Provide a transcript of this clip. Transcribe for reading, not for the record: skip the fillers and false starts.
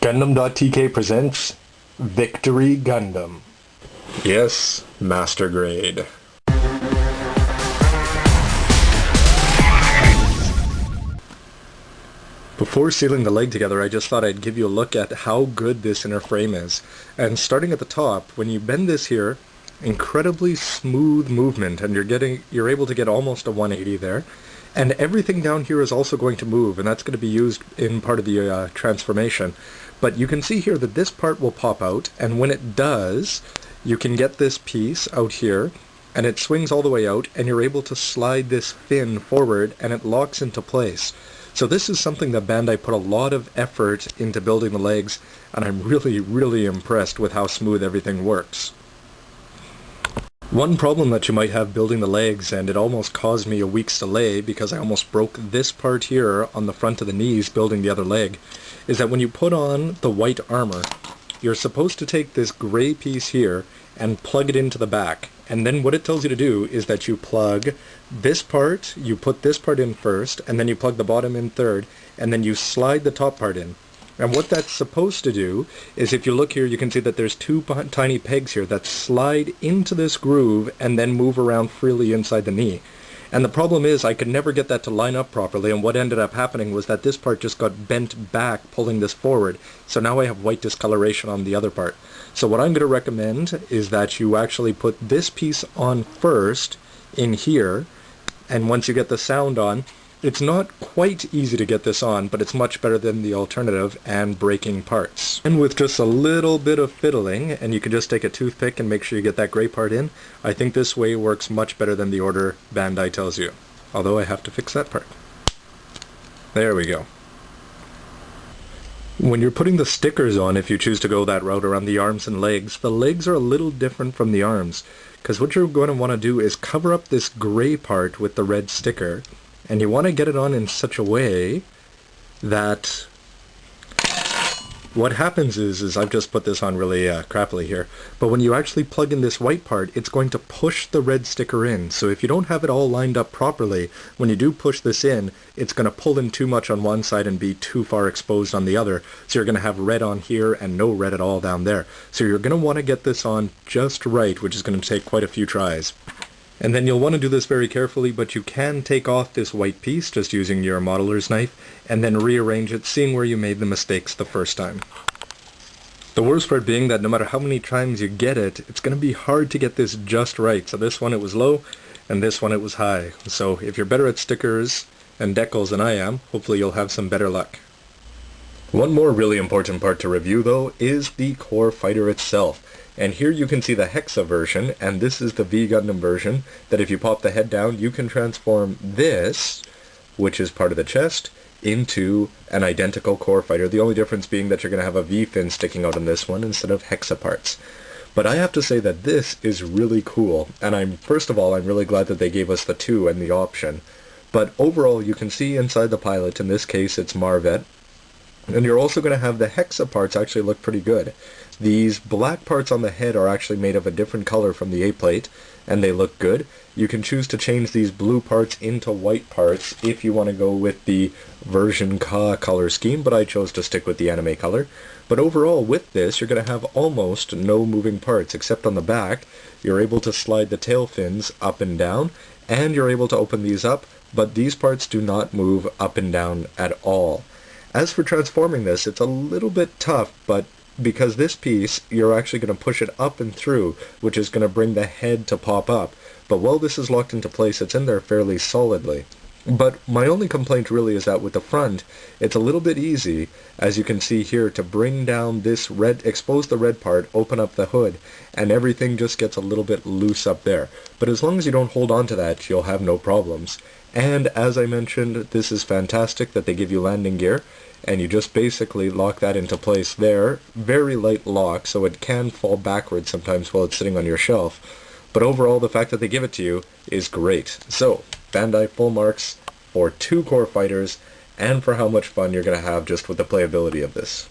Gundam.tk presents Victory Gundam. Yes, Master Grade. Before sealing the leg together, I just thought I'd give you a look at how good this inner frame is. And starting at the top, when you bend this here, incredibly smooth movement, and you're able to get almost a 180 there. And everything down here is also going to move, and that's going to be used in part of the transformation. But you can see here that this part will pop out, and when it does, you can get this piece out here, and it swings all the way out, and you're able to slide this fin forward, and it locks into place. So this is something that Bandai put a lot of effort into building the legs, and I'm really impressed with how smooth everything works. One problem that you might have building the legs, and it almost caused me a week's delay because I almost broke this part here on the front of the knees building the other leg, is that when you put on the white armor, you're supposed to take this gray piece here and plug it into the back. And then what it tells you to do is that you plug this part, you put this part in first, and then you plug the bottom in third, and then you slide the top part in. And what that's supposed to do is, if you look here, you can see that there's two tiny pegs here that slide into this groove and then move around freely inside the knee. And the problem is I could never get that to line up properly, and what ended up happening was that this part just got bent back, pulling this forward. So now I have white discoloration on the other part. So what I'm going to recommend is that you actually put this piece on first in here, and once you get the sound on, it's not quite easy to get this on, but it's much better than the alternative and breaking parts. And with just a little bit of fiddling, and you can just take a toothpick and make sure you get that gray part in, I think this way works much better than the order Bandai tells you. Although I have to fix that part. There we go. When you're putting the stickers on, if you choose to go that route around the arms and legs, the legs are a little different from the arms, because what you're going to want to do is cover up this gray part with the red sticker, and you want to get it on in such a way that what happens is I've just put this on really crappily here, but when you actually plug in this white part, it's going to push the red sticker in. So if you don't have it all lined up properly, when you do push this in, it's going to pull in too much on one side and be too far exposed on the other. So you're going to have red on here and no red at all down there. So you're going to want to get this on just right, which is going to take quite a few tries. And then you'll want to do this very carefully, but you can take off this white piece just using your modeler's knife and then rearrange it, seeing where you made the mistakes the first time. The worst part being that no matter how many times you get it, it's going to be hard to get this just right. So this one it was low, and this one it was high. So if you're better at stickers and decals than I am, hopefully you'll have some better luck. One more really important part to review though is the core fighter itself. And here you can see the Hexa version, and this is the V Gundam version, that if you pop the head down, you can transform this, which is part of the chest, into an identical core fighter. The only difference being that you're going to have a V fin sticking out in this one instead of Hexa parts. But I have to say that this is really cool, and first of all, I'm really glad that they gave us the 2 and the option. But overall, you can see inside the pilot, in this case it's Marvet, and you're also going to have the Hexa parts actually look pretty good. These black parts on the head are actually made of a different color from the A-plate, and they look good. You can choose to change these blue parts into white parts if you want to go with the version Ka color scheme, but I chose to stick with the anime color. But overall, with this, you're going to have almost no moving parts, except on the back. You're able to slide the tail fins up and down, and you're able to open these up, but these parts do not move up and down at all. As for transforming this, it's a little bit tough, but because this piece, you're actually going to push it up and through, which is going to bring the head to pop up. But while this is locked into place, it's in there fairly solidly. But my only complaint really is that with the front, it's a little bit easy, as you can see here, to bring down this red, expose the red part, open up the hood, and everything just gets a little bit loose up there. But as long as you don't hold on to that, you'll have no problems. And as I mentioned, this is fantastic that they give you landing gear, and you just basically lock that into place there. Very light lock, so it can fall backwards sometimes while it's sitting on your shelf. But overall, the fact that they give it to you is great. So, Bandai full marks for 2 core fighters, and for how much fun you're going to have just with the playability of this.